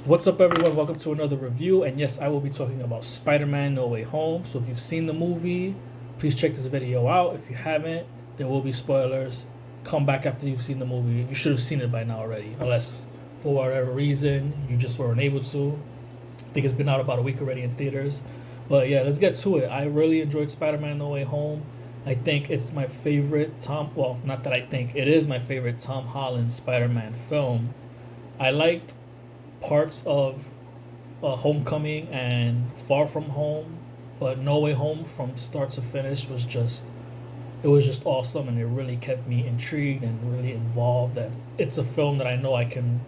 What's up, everyone? Welcome to another review. And yes, I will be talking about Spider-Man No Way Home. So if you've seen the movie, please check this video out. If you haven't, there will be spoilers. Come back after you've seen the movie. You should have seen it by now already, unless for whatever reason you just weren't able to. I think it's been out about a week already in theaters. But yeah, let's get to it. I really enjoyed Spider-Man No Way Home. I think it's my favorite not that I think, it is my favorite Tom Holland Spider-Man film. I liked parts of Homecoming and Far From Home, but No Way Home from start to finish was just awesome, and it really kept me intrigued and really involved. And it's a film that I know I can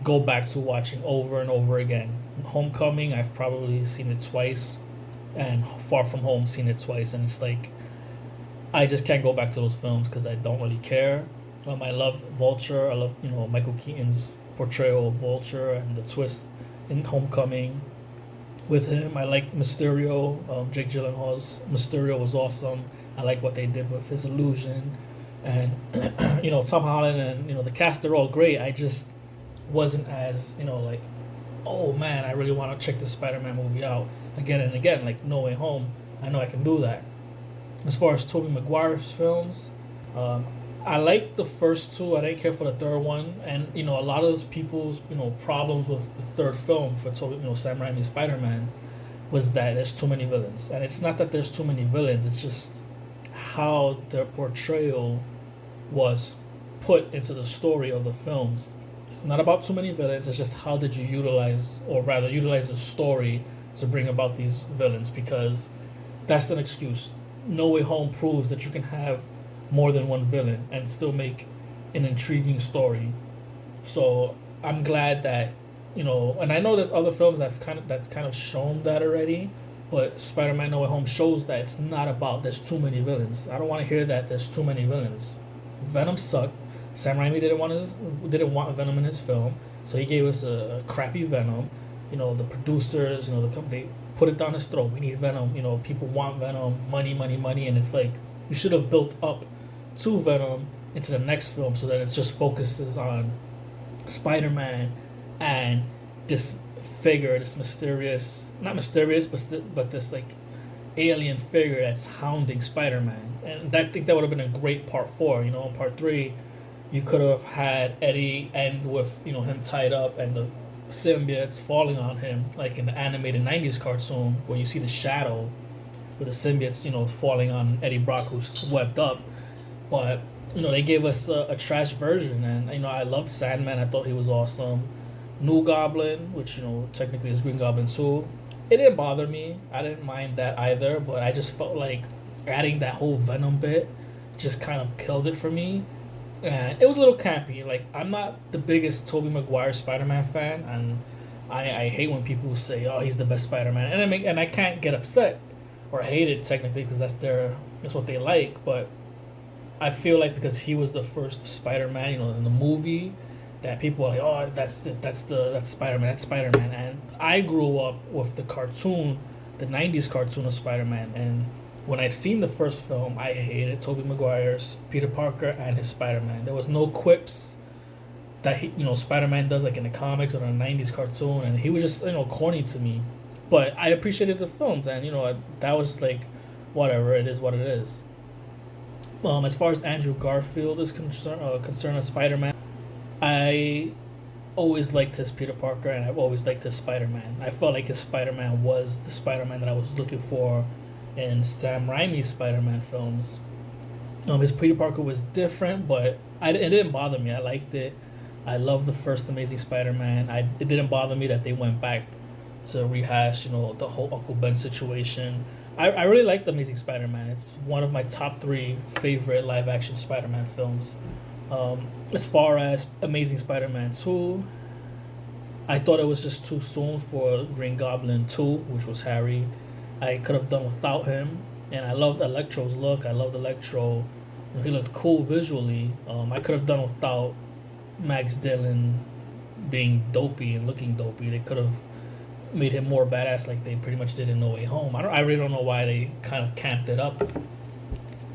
go back to watching over and over again. Homecoming, I've probably seen it twice, and Far From Home, seen it twice, and it's like I just can't go back to those films because I don't really care. I love Vulture. I love Michael Keaton's portrayal of Vulture and the twist in Homecoming with him. I liked Mysterio. Jake Gyllenhaal's Mysterio was awesome. I like what they did with his illusion, and Tom Holland and the cast are all great. I just wasn't as like, oh man, I really want to check the Spider-Man movie out again and again. Like No Way Home, I know I can do that. As far as Tobey Maguire's films, I liked the first two. I didn't care for the third one, and a lot of those people's problems with the third film for Tobey, Sam Raimi's Spider-Man, was that there's too many villains. And it's not that there's too many villains; it's just how their portrayal was put into the story of the films. It's not about too many villains. It's just how did you utilize, or rather, utilize the story to bring about these villains? Because that's an excuse. No Way Home proves that you can have more than one villain and still make an intriguing story. So I'm glad that and I know there's other films that's kind of shown that already, but Spider-Man No Way Home shows that it's not about there's too many villains. I don't want to hear that there's too many villains. Venom sucked. Sam Raimi didn't want Venom in his film, so he gave us a crappy Venom. The producers, they put it down his throat. We need Venom. People want Venom. Money, money, money. And it's like you should have built up to Venom into the next film so that it just focuses on Spider-Man and this figure, this mysterious, not mysterious, but this like alien figure that's hounding Spider-Man. And I think that would have been a great part four. In part three, you could have had Eddie end with him tied up and the symbiotes falling on him, like in the animated '90s cartoon, where you see the shadow with the symbiotes, falling on Eddie Brock, who's webbed up. But they gave us a trash version, and I loved Sandman. I thought he was awesome. New Goblin, which technically is Green Goblin too. It didn't bother me. I didn't mind that either, but I just felt like adding that whole Venom bit just kind of killed it for me. And it was a little campy. Like, I'm not the biggest Tobey Maguire Spider-Man fan, and I hate when people say, "Oh, he's the best Spider-Man," and I can't get upset or hate it technically because that's what they like. But I feel like because he was the first Spider-Man, in the movie, that people are like, "Oh, that's Spider-Man, that's Spider-Man," and I grew up with the cartoon, the '90s cartoon of Spider-Man, and when I seen the first film, I hated Tobey Maguire's Peter Parker and his Spider-Man. There was no quips that Spider-Man does like in the comics or in the '90s cartoon, and he was just corny to me. But I appreciated the films, and that was like whatever, it is what it is. As far as Andrew Garfield is concerned as Spider-Man, I always liked his Peter Parker, and I've always liked his Spider-Man. I felt like his Spider-Man was the Spider-Man that I was looking for in Sam Raimi's Spider-Man films. His Peter Parker was different, but it didn't bother me. I liked it. I loved the first Amazing Spider-Man. It didn't bother me that they went back to rehash, the whole Uncle Ben situation. I really liked Amazing Spider-Man. It's one of my top three favorite live-action Spider-Man films. As far as Amazing Spider-Man 2, I thought it was just too soon for Green Goblin 2, which was Harry. I could have done without him, and I loved Electro's look. I loved Electro. He looked cool visually. I could have done without Max Dillon being dopey and looking dopey. They could have made him more badass like they pretty much did in No Way Home. I really don't know why they kind of camped it up.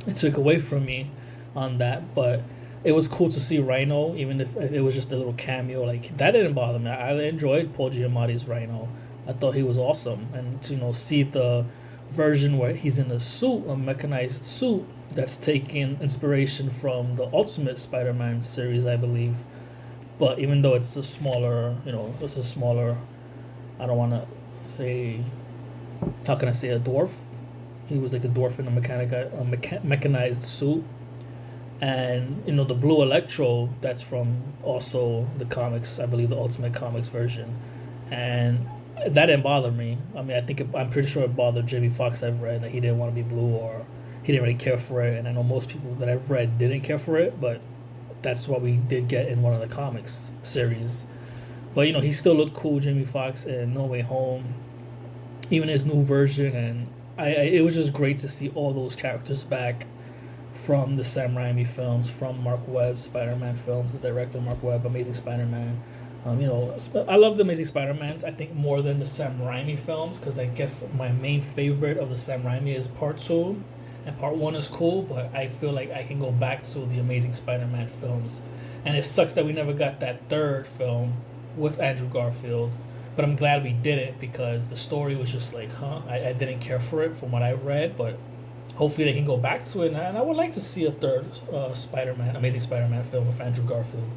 It took away from me on that, but it was cool to see Rhino, even if it was just a little cameo. Like that didn't bother me. I enjoyed Paul Giamatti's Rhino. I thought he was awesome, and to see the version where he's in a suit, a mechanized suit that's taking inspiration from the Ultimate Spider-Man series, I believe. But even though it's a smaller, it's a smaller. I don't want to say. How can I say a dwarf? He was like a dwarf in a mechanized suit, and the blue Electro, that's from also the comics, I believe the Ultimate Comics version, and that didn't bother me. I mean, I'm pretty sure it bothered Jamie Foxx. I've read that he didn't want to be blue, or he didn't really care for it, and I know most people that I've read didn't care for it, but that's what we did get in one of the comics series. But he still looked cool, Jamie Foxx, in No Way Home, even his new version, and it was just great to see all those characters back from the Sam Raimi films, from Mark Webb's Spider-Man films, the director Mark Webb, Amazing Spider-Man. I love the Amazing Spider-Mans, I think, more than the Sam Raimi films, because I guess my main favorite of the Sam Raimi is Part 2, and Part 1 is cool, but I feel like I can go back to the Amazing Spider-Man films. And it sucks that we never got that third film with Andrew Garfield, but I'm glad we did it, because the story was just like, I didn't care for it from what I read, but hopefully they can go back to it, and I would like to see a third Amazing Spider-Man film with Andrew Garfield.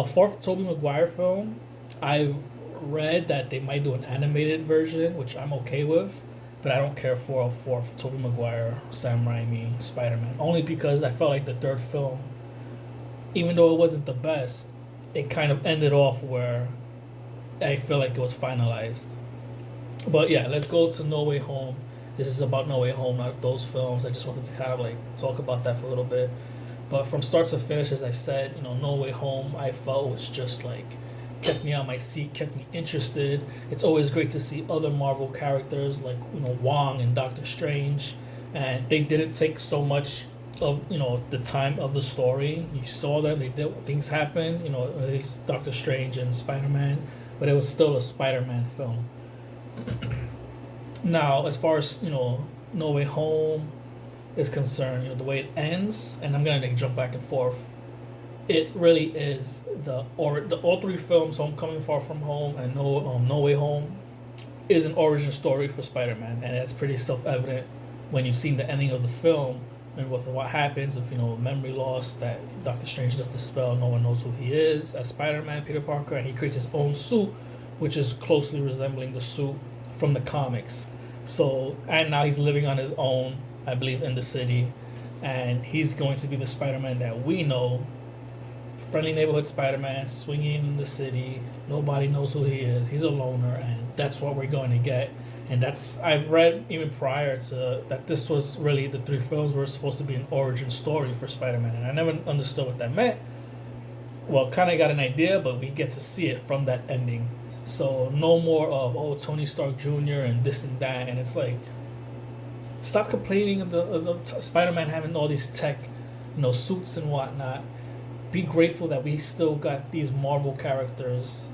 Fourth Tobey Maguire film, I read that they might do an animated version, which I'm okay with, but I don't care for a fourth Tobey Maguire, Sam Raimi Spider-Man, only because I felt like the third film, even though it wasn't the best, it kind of ended off where I feel like it was finalized. But yeah, let's go to No Way Home. This is about No Way Home, not those films. I just wanted to kind of like talk about that for a little bit. But from start to finish, as I said, No Way Home, I felt was just like kept me on my seat, kept me interested. It's always great to see other Marvel characters like Wong and Doctor Strange, and they didn't take so much of the time of the story. You saw them, they did things happen. At least Doctor Strange and Spider-Man, but it was still a Spider-Man film. Now, as far as No Way Home is concerned, the way it ends, and I'm gonna jump back and forth. It really is the all three films, Homecoming, Far From Home, and No Way Home, is an origin story for Spider-Man, and it's pretty self-evident when you've seen the ending of the film and with what happens with memory loss, that Doctor Strange does the spell, no one knows who he is as Spider-Man, Peter Parker, and he creates his own suit, which is closely resembling the suit from the comics. So, and now he's living on his own, I believe, in the city, and he's going to be the Spider-Man that we know. Friendly neighborhood Spider-Man, swinging in the city. Nobody knows who he is. He's a loner, and that's what we're going to get. And I've read even prior to that this was really, the three films were supposed to be an origin story for Spider-Man, and I never understood what that meant. Well, kind of got an idea, but we get to see it from that ending. So no more of Tony Stark Jr. and this and that, and it's like, stop complaining of the Spider-Man having all these tech, suits and whatnot. Be grateful that we still got these Marvel characters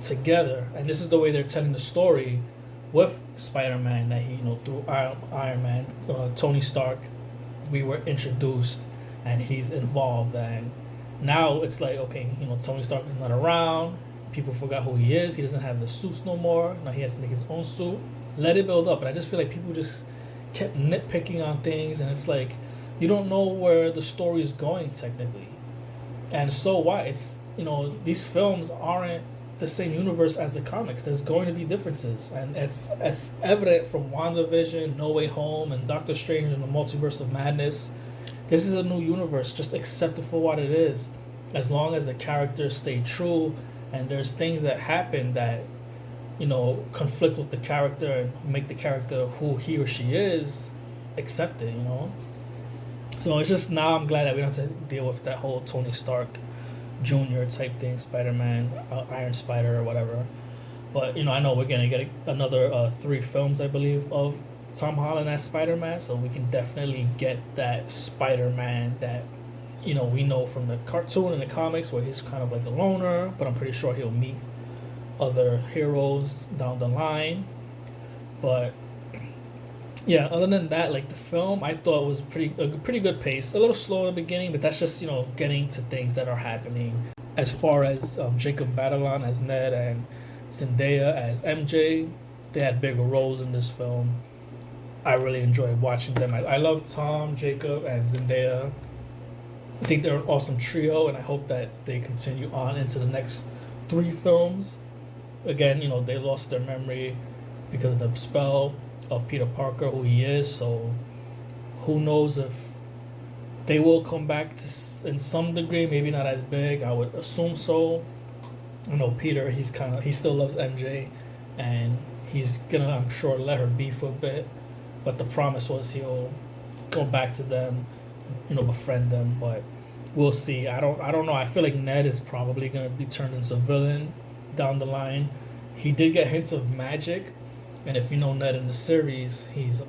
together, and this is the way they're telling the story with Spider-Man, that he, through Iron Man, Tony Stark, we were introduced, and he's involved, and now it's like, okay, Tony Stark is not around. People forgot who he is. He doesn't have the suits no more. Now he has to make his own suit. Let it build up, and I just feel like people just kept nitpicking on things, and it's like, you don't know where the story is going technically. And so what? It's, these films aren't the same universe as the comics. There's going to be differences, and it's as evident from WandaVision, No Way Home, and Doctor Strange and the Multiverse of Madness. This is a new universe. Just accept it for what it is. As long as the characters stay true, and there's things that happen that, conflict with the character and make the character who he or she is, accept it, So it's just, now I'm glad that we don't have to deal with that whole Tony Stark Jr. type thing, Spider-Man, Iron Spider or whatever. But, I know we're going to get another 3 films, I believe, of Tom Holland as Spider-Man. So we can definitely get that Spider-Man that, we know from the cartoon and the comics, where he's kind of like a loner. But I'm pretty sure he'll meet other heroes down the line. But Yeah, other than that, like the film, I thought was pretty good pace. A little slow in the beginning, but that's just getting to things that are happening. As far as Jacob Batalon as Ned and Zendaya as MJ, they had bigger roles in this film. I really enjoyed watching them. I love Tom, Jacob, and Zendaya. I think they're an awesome trio, and I hope that they continue on into the next three films. Again, they lost their memory because of the spell of Peter Parker, who he is. So, who knows if they will come back in some degree, maybe not as big. I would assume so. Peter, he still loves MJ, and he's gonna, I'm sure, let her be for a bit. But the promise was he'll go back to them, befriend them. But we'll see. I don't know. I feel like Ned is probably gonna be turned into a villain down the line. He did get hints of magic, and if you know Ned in the series, he's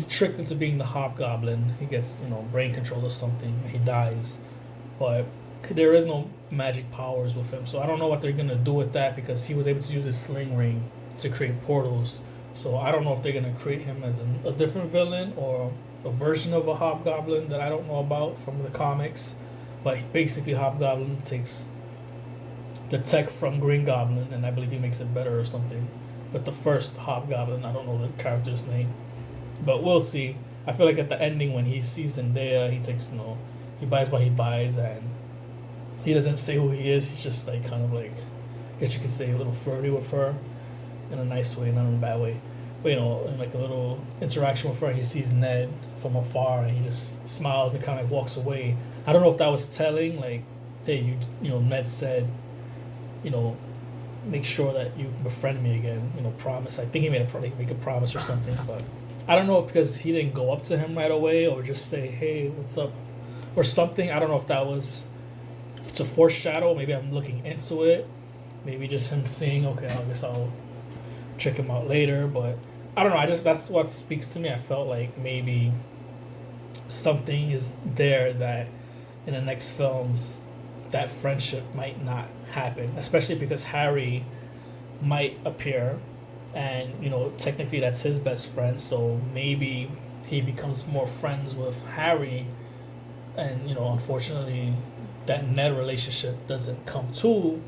tricked into being the Hobgoblin. He gets brain control or something. And he dies, but there is no magic powers with him. So I don't know what they're gonna do with that, because he was able to use his sling ring to create portals. So I don't know if they're gonna create him as a different villain or a version of a Hobgoblin that I don't know about from the comics. But basically, Hobgoblin takes the tech from Green Goblin, and I believe he makes it better or something. But the first Hobgoblin, I don't know the character's name, but we'll see. I feel like at the ending, when he sees Zendaya, he takes he buys what he buys, and he doesn't say who he is. He's just like kind of like, I guess you could say, a little flirty with her, in a nice way, not in a bad way. But in like a little interaction with her, he sees Ned from afar, and he just smiles and kind of walks away. I don't know if that was telling, like, hey, Ned said, make sure that you befriend me again. Promise. I think he made make a promise or something, but I don't know if because he didn't go up to him right away or just say, hey, what's up, or something. I don't know if that was to foreshadow. Maybe I'm looking into it. Maybe just him saying, okay, I guess I'll check him out later. But I don't know. That's what speaks to me. I felt like maybe something is there that in the next films that friendship might not happen, especially because Harry might appear, and technically that's his best friend. So maybe he becomes more friends with Harry, and unfortunately that Ned relationship doesn't come to,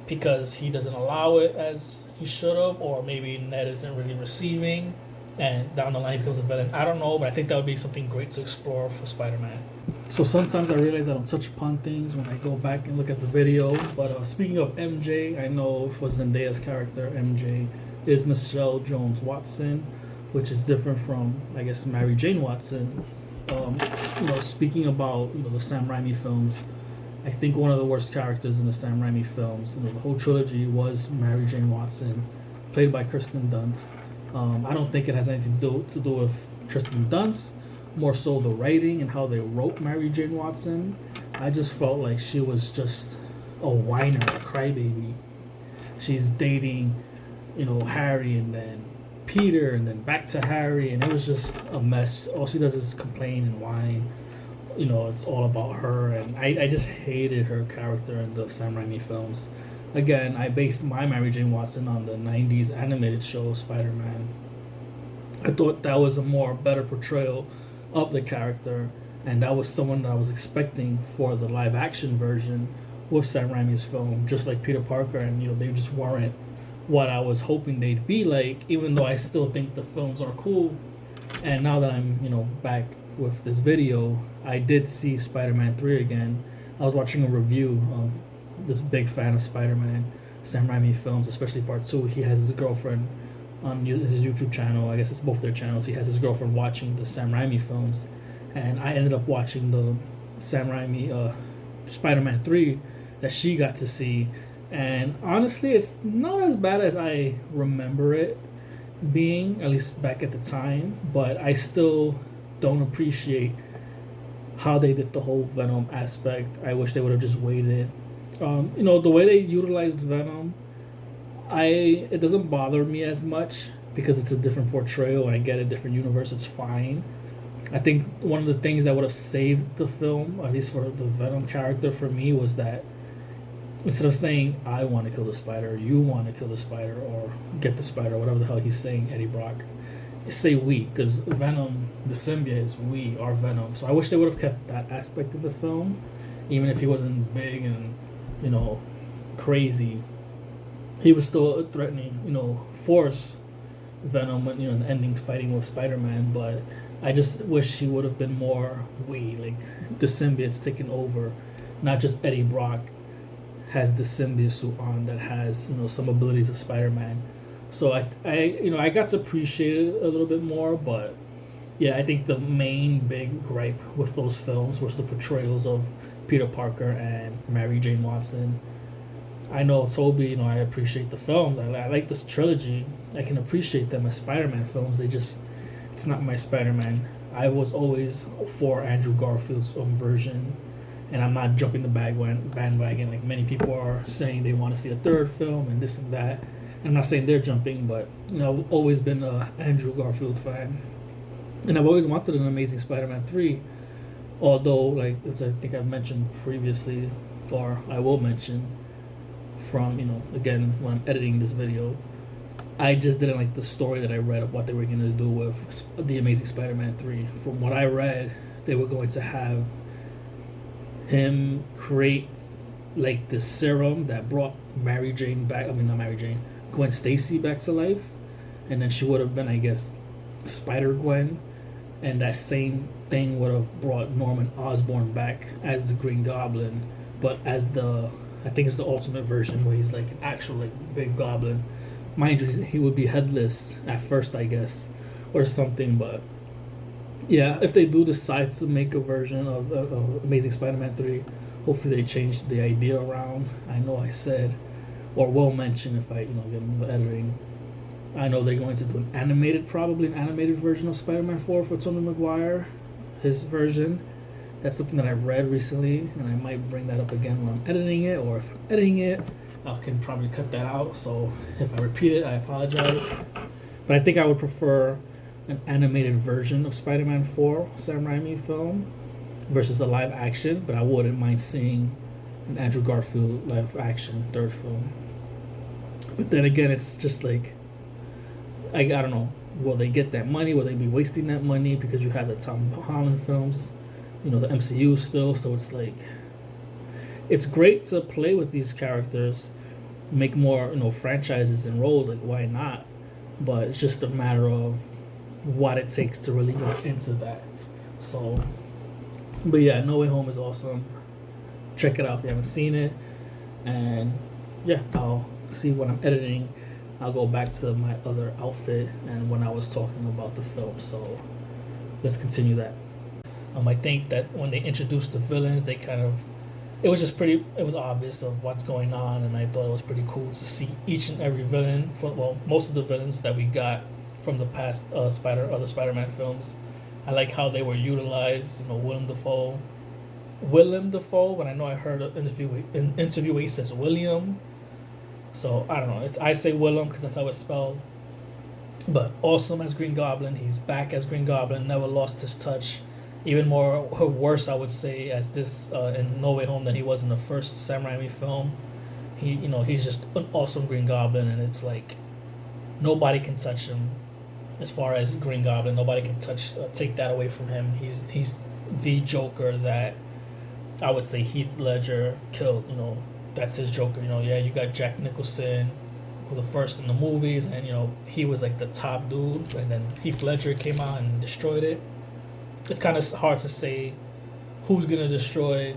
because he doesn't allow it as he should have, or maybe Ned isn't really receiving, and down the line he becomes a villain. I don't know, but I think that would be something great to explore for Spider-Man. So sometimes I realize I don't touch upon things when I go back and look at the video. But speaking of MJ, I know for Zendaya's character, MJ is Michelle Jones Watson, which is different from, I guess, Mary Jane Watson. Speaking about the Sam Raimi films, I think one of the worst characters in the Sam Raimi films, the whole trilogy, was Mary Jane Watson, played by Kirsten Dunst. I don't think it has anything to do with Kirsten Dunst, more so the writing and how they wrote Mary Jane Watson. I just felt like she was just a whiner, a crybaby. She's dating, Harry, and then Peter, and then back to Harry, and it was just a mess. All she does is complain and whine. It's all about her, and I just hated her character in the Sam Raimi films. Again, I based my Mary Jane Watson on the 90s animated show Spider-Man. I thought that was a better portrayal of the character, and that was someone that I was expecting for the live action version with Sam Raimi's film, just like Peter Parker, and they just weren't what I was hoping they'd be like, even though I still think the films are cool. And now that I'm back with this video, I did see Spider-Man 3 again. I was watching a review. This big fan of Spider-Man, Sam Raimi films, especially Part 2. He has his girlfriend on his YouTube channel. I guess it's both their channels. He has his girlfriend watching the Sam Raimi films, and I ended up watching the Sam Raimi Spider-Man 3 that she got to see. And honestly, it's not as bad as I remember it being, at least back at the time, but I still don't appreciate how they did the whole Venom aspect. I wish they would have just waited. The way they utilized Venom, it doesn't bother me as much because it's a different portrayal and I get a different universe. It's fine. I think one of the things that would have saved the film, at least for the Venom character for me, was that instead of saying I want to kill the spider, you want to kill the spider, or get the spider, whatever the hell he's saying, Eddie Brock, say we, because Venom, the symbiote, is we, our Venom. So I wish they would have kept that aspect of the film, even if he wasn't big and, you know, crazy. He was still threatening, you know, force Venom when, you know, in the ending fighting with Spider-Man. But I just wish he would have been more we, like the symbiote's taking over, not just Eddie Brock has the symbiote suit on that has, you know, some abilities of Spider-Man. So I got to appreciate it a little bit more. But yeah, I think the main big gripe with those films was the portrayals of Peter Parker and Mary Jane Watson. I know Toby, you know, I appreciate the films. I like this trilogy. I can appreciate them as Spider-Man films. It's not my Spider-Man. I was always for Andrew Garfield's version, and I'm not jumping the bandwagon like many people are saying they want to see a third film and this and that. I'm not saying they're jumping, but you know, I've always been a Andrew Garfield fan, and I've always wanted an Amazing Spider-Man 3. Although, like as I think I've mentioned previously, or I will mention, from, you know, again when I'm editing this video, I just didn't like the story that I read of what they were going to do with the Amazing Spider-Man 3. From what I read, they were going to have him create like the serum that brought Mary Jane back. I mean, not Mary Jane, Gwen Stacy back to life, and then she would have been, I guess, Spider Gwen, and that same thing would have brought Norman Osborn back as the Green Goblin, but as the, I think it's the ultimate version where he's like an actual like big goblin. Mind you, he would be headless at first, I guess, or something. But yeah, if they do decide to make a version of Amazing Spider-Man 3, hopefully they change the idea around. I know I said, or will mention if I, you know, get into editing, I know they're going to do probably an animated version of Spider-Man 4 for Tobey Maguire, his version. That's something that I read recently, and I might bring that up again when I'm editing it, or if I'm editing it, I can probably cut that out. So if I repeat it, I apologize. But I think I would prefer an animated version of Spider-Man 4, Sam Raimi film, versus a live action, but I wouldn't mind seeing an Andrew Garfield live action third film. But then again, it's just like, I don't know, will they get that money? Will they be wasting that money because you have the Tom Holland films, you know, the MCU still? So it's like, it's great to play with these characters, make more, you know, franchises and roles, like why not? But it's just a matter of what it takes to really go into that. So, but yeah, No Way Home is awesome. Check it out if you haven't seen it. And yeah, I'll see when I'm editing. I'll go back to my other outfit and when I was talking about the film. So let's continue that. I think that when they introduced the villains, they kind of, it was obvious of what's going on, and I thought it was pretty cool to see each and every villain, most of the villains that we got from the past other Spider-Man films. I like how they were utilized, you know, Willem Dafoe, when I know I heard an interview where he says William. So I don't know, I say Willem because that's how it's spelled. But awesome as Green Goblin. He's back as Green Goblin, never lost his touch. Even more worse, I would say, as this in No Way Home than he was in the first Sam Raimi film. He's just an awesome Green Goblin, and it's like nobody can touch him. As far as Green Goblin, nobody can take that away from him. He's the Joker that I would say Heath Ledger killed. You know, that's his Joker. You know, yeah, you got Jack Nicholson, the first in the movies, and you know he was like the top dude, and then Heath Ledger came out and destroyed it. It's kind of hard to say who's going to destroy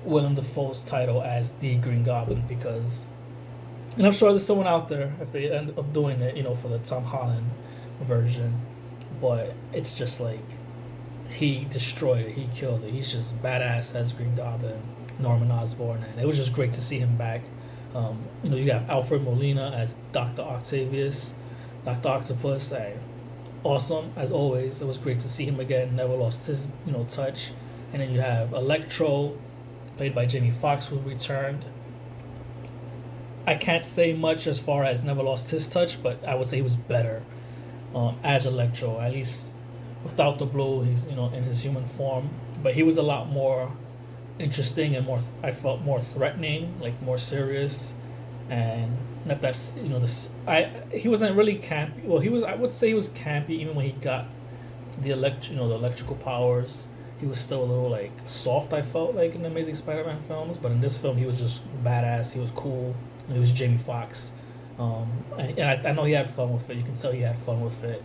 Willem Dafoe's title as the Green Goblin, because, and I'm sure there's someone out there if they end up doing it, you know, for the Tom Holland version, but it's just like he destroyed it, he killed it. He's just badass as Green Goblin, Norman Osborn, and it was just great to see him back. You know, you got Alfred Molina as Dr. Octavius, Dr. Octopus, and awesome as always. It was great to see him again. Never lost his, you know, touch. And then you have Electro, played by Jamie Foxx, who returned. I can't say much as far as never lost his touch, but I would say he was better as Electro. At least without the blue, he's, you know, in his human form. But he was a lot more interesting and more, I felt more threatening, like more serious, and not that's, you know, this, he wasn't really campy. Well, he was, I would say he was campy even when he got the electrical powers. He was still a little like soft, I felt like, in the Amazing Spider-Man films, but in this film he was just badass. He was cool. He was Jamie Foxx. I know he had fun with it. You can tell he had fun with it,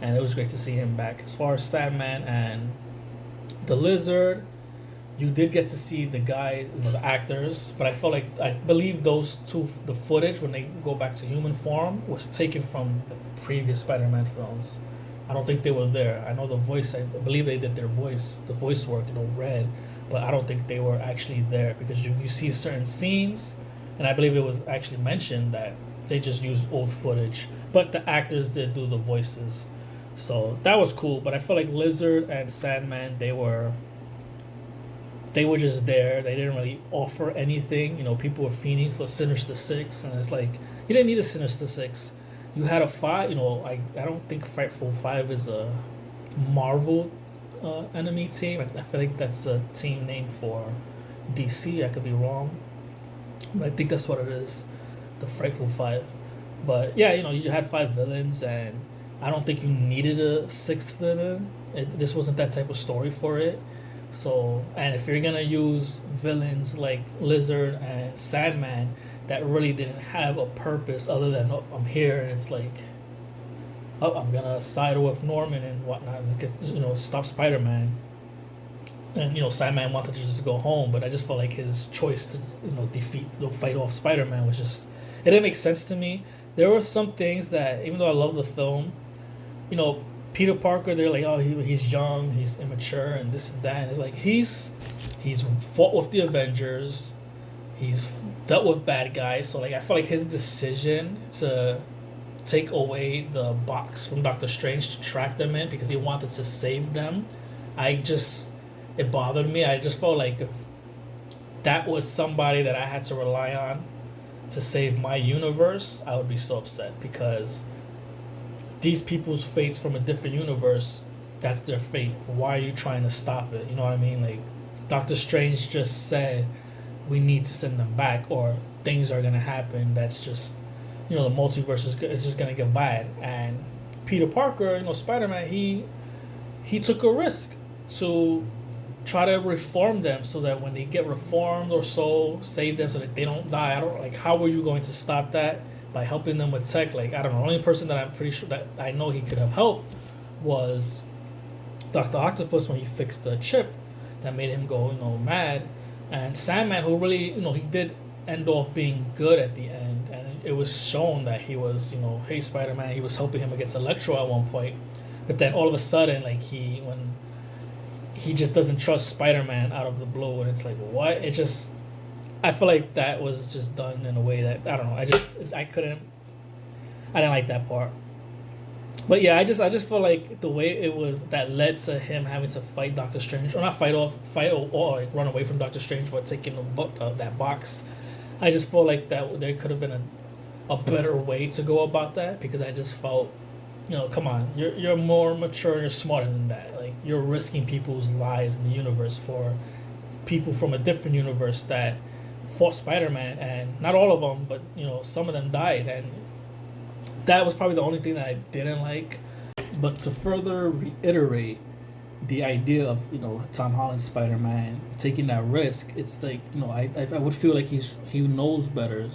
and it was great to see him back. As far as Sandman and the Lizard, you did get to see the guy, you know, the actors, but I felt like, I believe those two, the footage when they go back to human form was taken from the previous Spider-Man films. I don't think they were there. I know the voice. I believe they did their voice, the voice work, you know, read, but I don't think they were actually there because if you see certain scenes, and I believe it was actually mentioned that they just used old footage, but the actors did do the voices, so that was cool. But I feel like Lizard and Sandman, they were just there. They didn't really offer anything. You know, people were fiending for Sinister Six, and it's like you didn't need a Sinister Six. You had a five. You know, I don't think Frightful Five is a Marvel enemy team. I feel like that's a team name for DC. I could be wrong, but I think that's what it is, the Frightful Five. But yeah, you know, you had five villains, and I don't think you needed a sixth villain. This wasn't that type of story for it. So, and if you're gonna use villains like Lizard and Sandman that really didn't have a purpose other than, oh, I'm here and it's like, oh, I'm gonna side with Norman and whatnot, let's get, you know, stop Spider-Man. And you know, Sandman wanted to just go home, but I just felt like his choice to, you know, fight off Spider-Man was just, it didn't make sense to me. There were some things that, even though I love the film, you know, Peter Parker, they're like, oh, he's young, he's immature, and this and that. And it's like he's fought with the Avengers, he's dealt with bad guys. So like, I feel like his decision to take away the box from Doctor Strange to track them in because he wanted to save them, it bothered me. I just felt like if that was somebody that I had to rely on to save my universe, I would be so upset because these people's fates from a different universe, that's their fate. Why are you trying to stop it? You know what I mean? Like, Doctor Strange just said we need to send them back or things are gonna happen. That's just, you know, the multiverse is just gonna get bad. And Peter Parker, you know, Spider-Man, he took a risk to try to reform them so that when they get reformed or so, save them so that they don't die. I don't, like, how were you going to stop that? By helping them with tech. Like, I don't know, the only person that I'm pretty sure that I know he could have helped was Dr. Octopus when he fixed the chip that made him go, you know, mad. And Sandman, who really, you know, he did end off being good at the end, and it was shown that he was, you know, hey, Spider-Man, he was helping him against Electro at one point, but then all of a sudden, like, when he just doesn't trust Spider-Man out of the blue, and it's like, what? It just, I feel like that was just done in a way that, I don't know, I didn't like that part. But yeah, I just feel like the way it was, that led to him having to fight Doctor Strange, or not fight or like run away from Doctor Strange, but taking that box. I just feel like that there could have been a better way to go about that, because I just felt, you know, come on, you're more mature and you're smarter than that. Like, you're risking people's lives in the universe for people from a different universe that fought Spider-Man, and not all of them, but, you know, some of them died, and that was probably the only thing that I didn't like. But to further reiterate the idea of, you know, Tom Holland's Spider-Man taking that risk, it's like, you know, I would feel like he knows better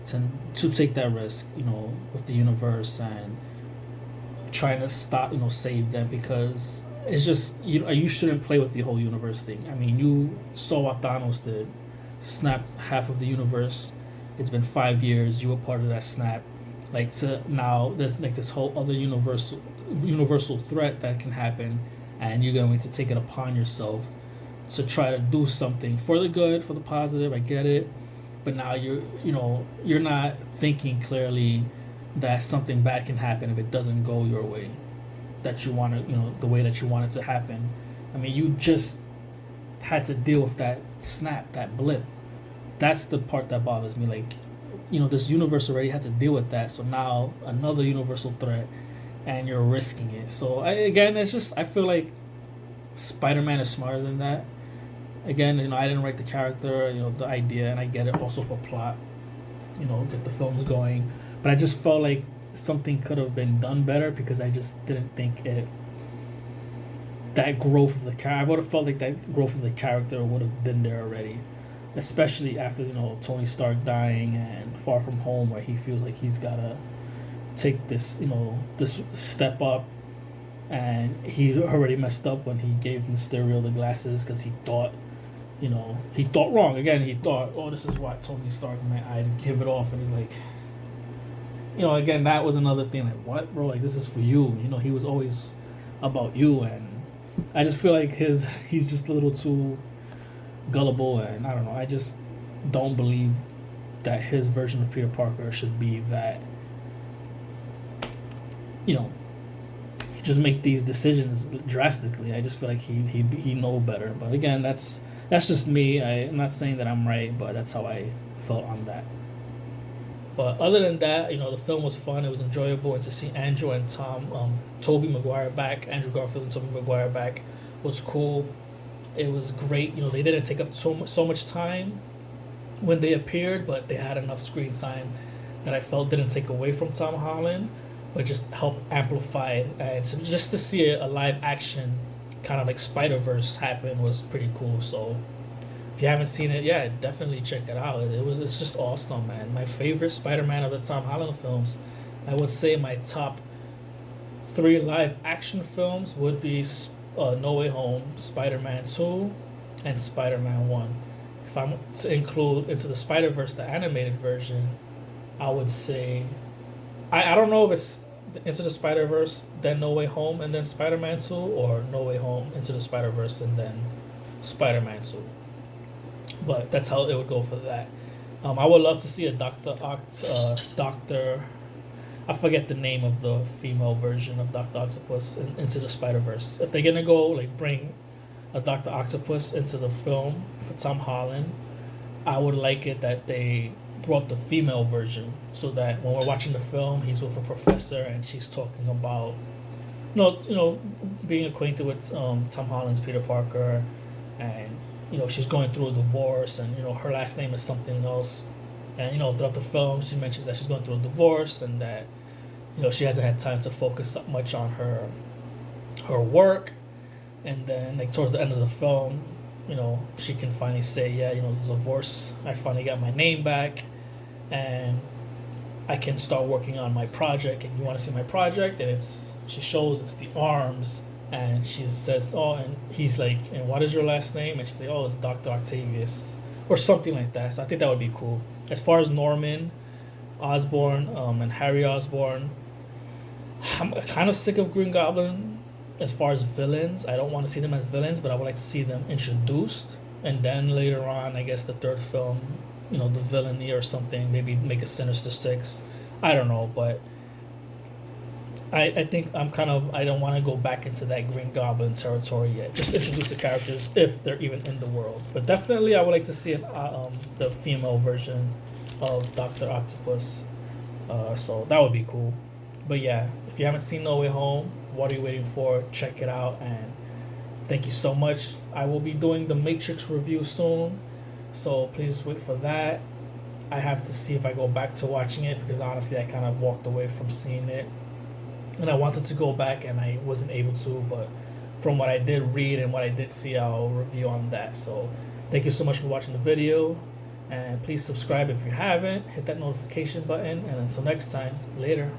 to take that risk, you know, with the universe and trying to stop, you know, save them, because it's just, you shouldn't play with the whole universe thing. I mean, you saw what Thanos did. Snapped half of the universe. It's been 5 years. You were part of that snap. Like, to now, there's like this whole other universal threat that can happen, and you're going to take it upon yourself to try to do something for the good, for the positive. I get it, but now you're not thinking clearly that something bad can happen if it doesn't go your way, that you want to, you know, the way that you want it to happen. I mean, you just had to deal with that snap, that blip. That's the part that bothers me. Like, you know, this universe already had to deal with that, so now another universal threat, and you're risking it. So again, it's just, I feel like Spider-Man is smarter than that. Again, I didn't write the character, the idea, and I get it also for plot, get the films going. But I just felt like something could have been done better because I just didn't think that growth of the character. I would have felt like that growth of the character would have been there already, especially after Tony Stark dying and Far From Home, where he feels like he's gotta take this step up, and he already messed up when he gave Mysterio the glasses because he thought. He thought wrong. Again, he thought, oh, this is what Tony Stark meant. I'd give it off. And he's like, again, that was another thing. Like, what, bro? Like, this is for you. He was always about you. And I just feel like he's just a little too gullible. And I don't know. I just don't believe that his version of Peter Parker should be that, he just make these decisions drastically. I just feel like he know better. But again, that's just me. I'm not saying that I'm right, but that's how I felt on that. But other than that, the film was fun. It was enjoyable, and to see Andrew and Tobey Maguire back, Andrew Garfield and Tobey Maguire back, was cool. It was great. They didn't take up so much time when they appeared, but they had enough screen time that I felt didn't take away from Tom Holland, but just helped amplify it. And so just to see a live action kind of like Spider-Verse happen was pretty cool. So if you haven't seen it, yeah, definitely check it out. It's just awesome, man. My favorite Spider-Man of the Tom Holland films, I would say my top 3 live action films would be No Way Home, Spider-Man 2, and Spider-Man 1. If I'm to include Into the Spider-Verse, the animated version, I would say I don't know if it's Into the Spider-Verse, then No Way Home, and then Spider-Man 2, or No Way Home, Into the Spider-Verse, and then Spider-Man 2. But that's how it would go for that. I would love to see a Doctor. I forget the name of the female version of Doctor Octopus Into the Spider-Verse. If they're gonna go like bring a Doctor Octopus into the film for Tom Holland, I would like it that they brought the female version so that when we're watching the film, he's with a professor and she's talking about, being acquainted with Tom Holland's Peter Parker, and she's going through a divorce, and her last name is something else, and throughout the film she mentions that she's going through a divorce and that she hasn't had time to focus much on her work, and then like towards the end of the film, she can finally say, yeah, the divorce, I finally got my name back, and I can start working on my project. And you want to see my project? And she shows it's the arms, and she says, oh, and he's like, and what is your last name? And she's like, oh, it's Dr. Octavius, or something like that. So I think that would be cool. As far as Norman Osborn and Harry Osborn, I'm kind of sick of Green Goblin. As far as villains, I don't want to see them as villains, but I would like to see them introduced, and then later on, I guess the third film, the villainy or something, maybe make a Sinister Six. I don't know, but I think I don't want to go back into that Green Goblin territory yet. Just introduce the characters if they're even in the world. But definitely, I would like to see the female version of Doctor Octopus. So that would be cool. But yeah, if you haven't seen No Way Home, what are you waiting for? Check it out, and thank you so much. I will be doing the Matrix review soon, so please wait for that. I have to see if I go back to watching it because honestly I kind of walked away from seeing it, and I wanted to go back and I wasn't able to, but from what I did read and what I did see, I'll review on that. So thank you so much for watching the video, and please subscribe if you haven't, hit that notification button, and until next time, later.